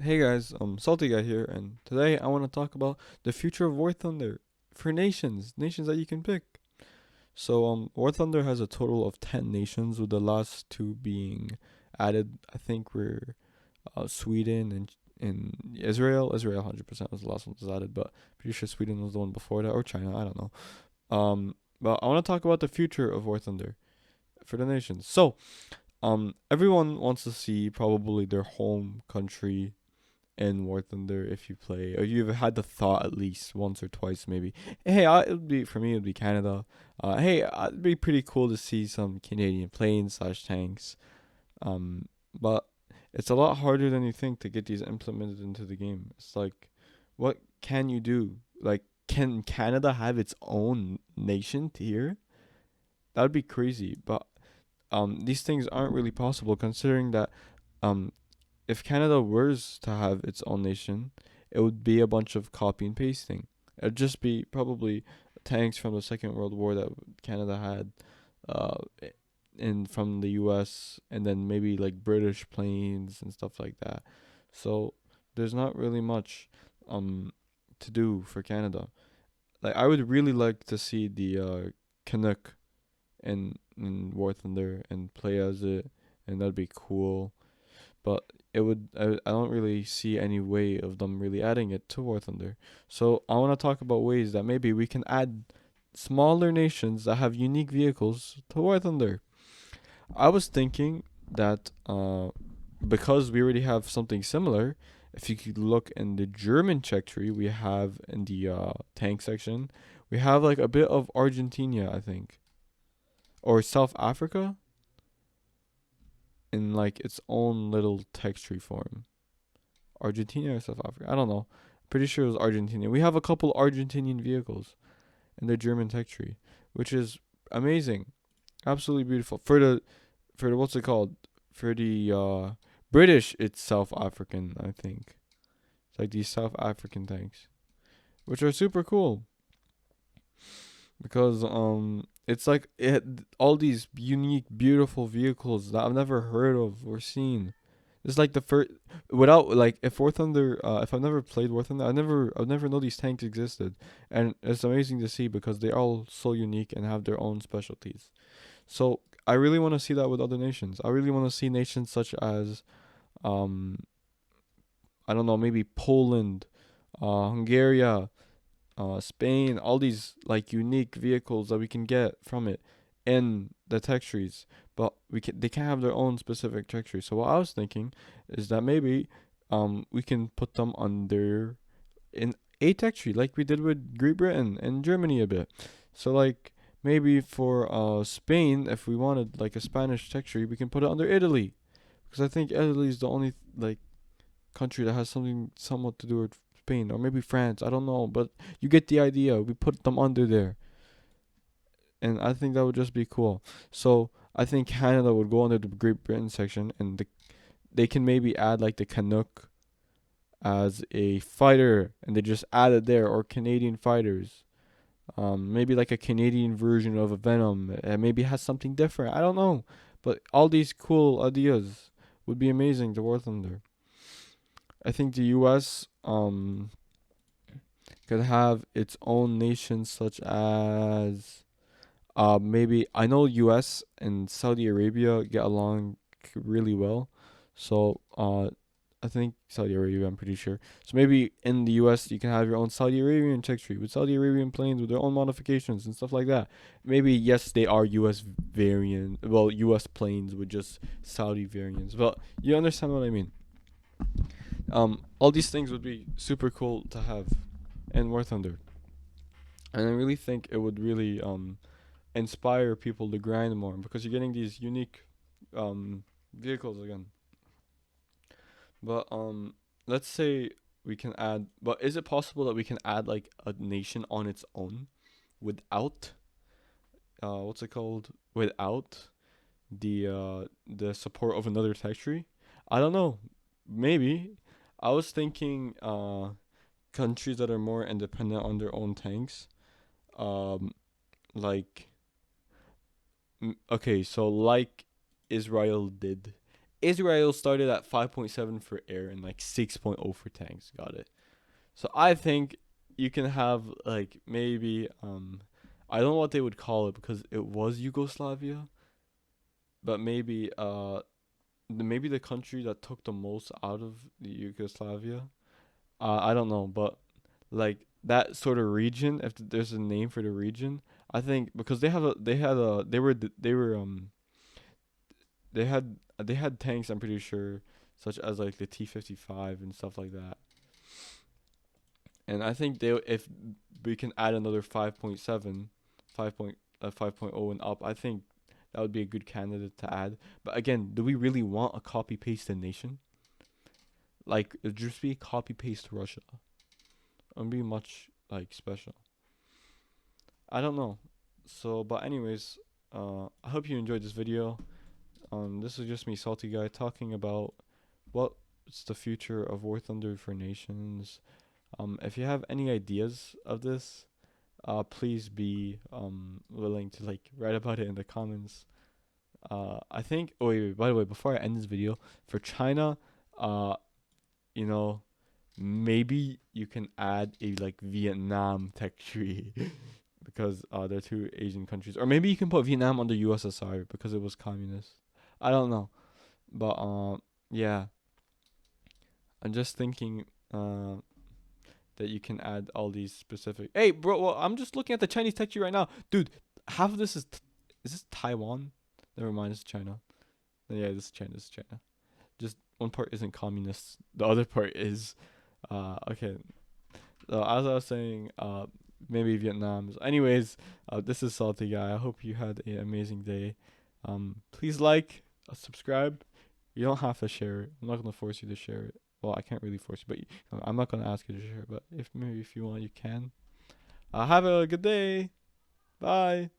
Hey guys, Salty Guy here, and today I want to talk about the future of War Thunder for nations that you can pick. So, War Thunder has a total of 10 nations, with the last two being added. I think we're Sweden and Israel. Israel 100% was the last one that was added, but pretty sure Sweden was the one before that, or China, I don't know. But I want to talk about the future of War Thunder for the nations. So, everyone wants to see probably their home country in War Thunder if you play, or you've had the thought at least once or twice maybe. Hey, it would be for me. It would be Canada. Hey, it'd be pretty cool to see some Canadian planes slash tanks. But it's a lot harder than you think to get these implemented into the game. It's like, what can you do? Like, can Canada have its own nation tier? That'd be crazy. But these things aren't really possible considering that um if Canada was to have its own nation, it would be a bunch of copy and pasting. It'd just be probably tanks from the Second World War that Canada had, uh, in from the U.S. and then maybe like British planes and stuff like that. So there's not really much um to do for Canada. Like I would really like to see the Canuck in War Thunder and play as it, and that'd be cool, but I don't really see any way of them really adding it to War Thunder. So I want to talk about ways that maybe we can add smaller nations that have unique vehicles to War Thunder. I was thinking that because we already have something similar, if you could look in the German check tree we have in the tank section, we have like a bit of Argentina, I think, or South Africa in like its own little text tree form. Argentina or South Africa. I don't know. Pretty sure it was Argentina. We have a couple Argentinian vehicles in the German tech tree, which is amazing. Absolutely beautiful. For the what's it called? For the British, it's South African, I think. It's like these South African tanks, which are super cool because it's like it all these unique beautiful vehicles that I've never heard of or seen. It's like the first, without like if War Thunder, if I've never played War Thunder, I'd never know these tanks existed, and it's amazing to see because they're all so unique and have their own specialties. So I really want to see that with other nations. I really want to see nations such as, um, I don't know, maybe Poland, Hungary, Spain, all these like unique vehicles that we can get from it in the tech trees, but they can't have their own specific tech tree. So what I was thinking is that maybe we can put them under in a tech tree like we did with Great Britain and Germany a bit. So like maybe for Spain, if we wanted like a Spanish tech tree, we can put it under Italy because I think Italy is the only like country that has something somewhat to do with Spain, or maybe France. I don't know, but you get the idea. We put them under there, and I think that would just be cool. So I think Canada would go under the Great Britain section, and they can maybe add like the Canuck as a fighter, and they just add it there, or Canadian fighters. Maybe like a Canadian version of a Venom. Maybe has something different. I don't know, but all these cool ideas would be amazing to work under. I think the U.S. Could have its own nations such as maybe I know US and Saudi Arabia get along really well. So I think Saudi Arabia, I'm pretty sure. So maybe in the US you can have your own Saudi Arabian tech tree with Saudi Arabian planes with their own modifications and stuff like that. Maybe yes they are US variant, well US planes with just Saudi variants. But you understand what I mean. All these things would be super cool to have in War Thunder. And I really think it would really inspire people to grind more because you're getting these unique vehicles again. But let's say we can add. But is it possible that we can add like a nation on its own without what's it called? Without the support of another tech tree? I don't know. Maybe. I was thinking countries that are more independent on their own tanks. Um, like okay, so like Israel did Israel started at 5.7 for air and like 6.0 for tanks. Got it. So I think you can have like maybe I don't know what they would call it because it was Yugoslavia, but maybe the country that took the most out of the Yugoslavia. I don't know, but like that sort of region, if there's a name for the region, I think because they had tanks. I'm pretty sure, such as like the T-55 and stuff like that. And I think they if we can add another 5.7, 5.0 and up, I think that would be a good candidate to add. But again, do we really want a copy paste nation? Like it just be copy paste Russia. It wouldn't be much like special. I don't know. So, but anyways, I hope you enjoyed this video. This is just me, Salty Guy, talking about what's the future of War Thunder for nations. If you have any ideas of this, please be willing to like write about it in the comments. I think. Oh wait, by the way, before I end this video, for China, uh, you know, maybe you can add a like Vietnam tech tree because they're two Asian countries, or maybe you can put Vietnam under USSR because it was communist. I don't know, but yeah, I'm just thinking that you can add all these specific. Hey, bro, well, I'm just looking at the Chinese tech tree right now, dude. Half of this is this Taiwan? Never mind, it's China. Yeah, this is China. This is China. Just one part isn't communist. The other part is, okay. So as I was saying, maybe Vietnam. Anyways, this is Salty Guy. I hope you had an amazing day. Please like, subscribe. You don't have to share it. I'm not gonna force you to share it. Well, I can't really force you, but I'm not gonna ask you to share it. But if you want, you can. Have a good day. Bye.